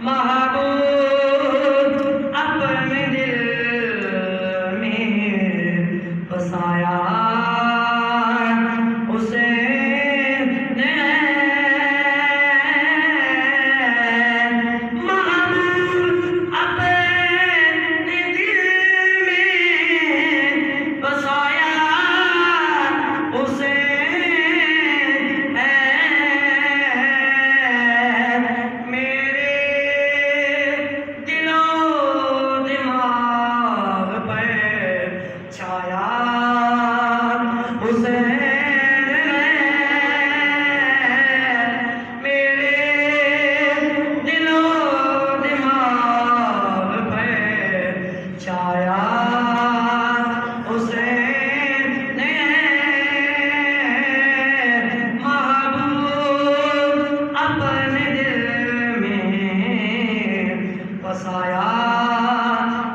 محبوب اپنے دل میں بسایا حسین نے محبوب اپنے دل میں بسایا حسین میرے دل و دماغ پر چھایا حسین میرے دل و دماغ پر چھایا حسین محبوب اپنے دل میں بسایا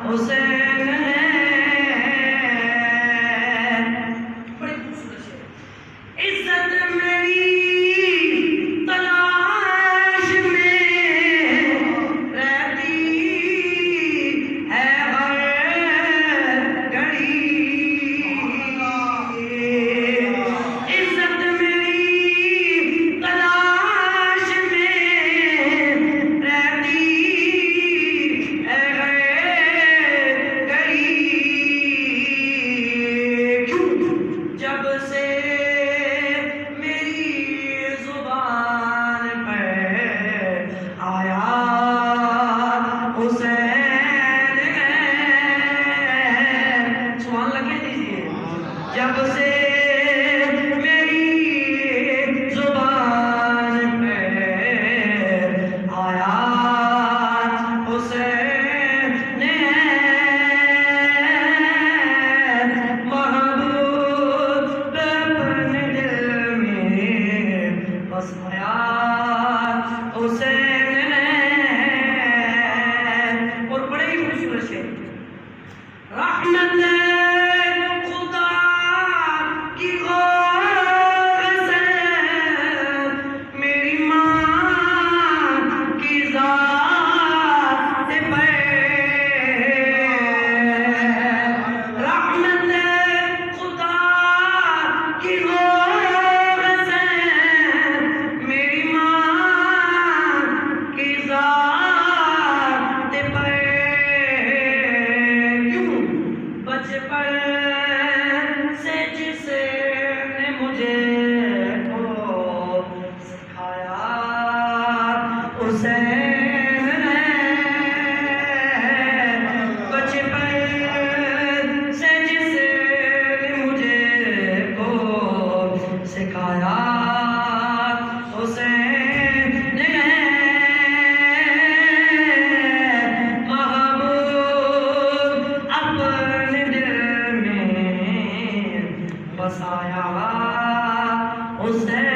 حسین بڑی خوبصورت ہے عزت میری تلاش میں رہتی ہے ہر گھڑی عزت میری تلاش میں رہتی ہے ہر گھڑی جب سے میری زبان پر آیا حسین سبحان اللہ کہہ دیجیے جب سے میری زبان پہ آیا حسین محبوب اپنے دل میں بسایا حسین اور بڑے ہی خوبصورت ہے رحمت خدا کی غور سے میری ماں کی ذات پہ رحمت خدا کی غور سے میری ماں کی ذات پہ بچپن سے جس نے مجھے کو سکھایا حسین بچپن سے جس نے مجھے کو سکھایا حسین محبوب اپنے دل میں بسایا حسین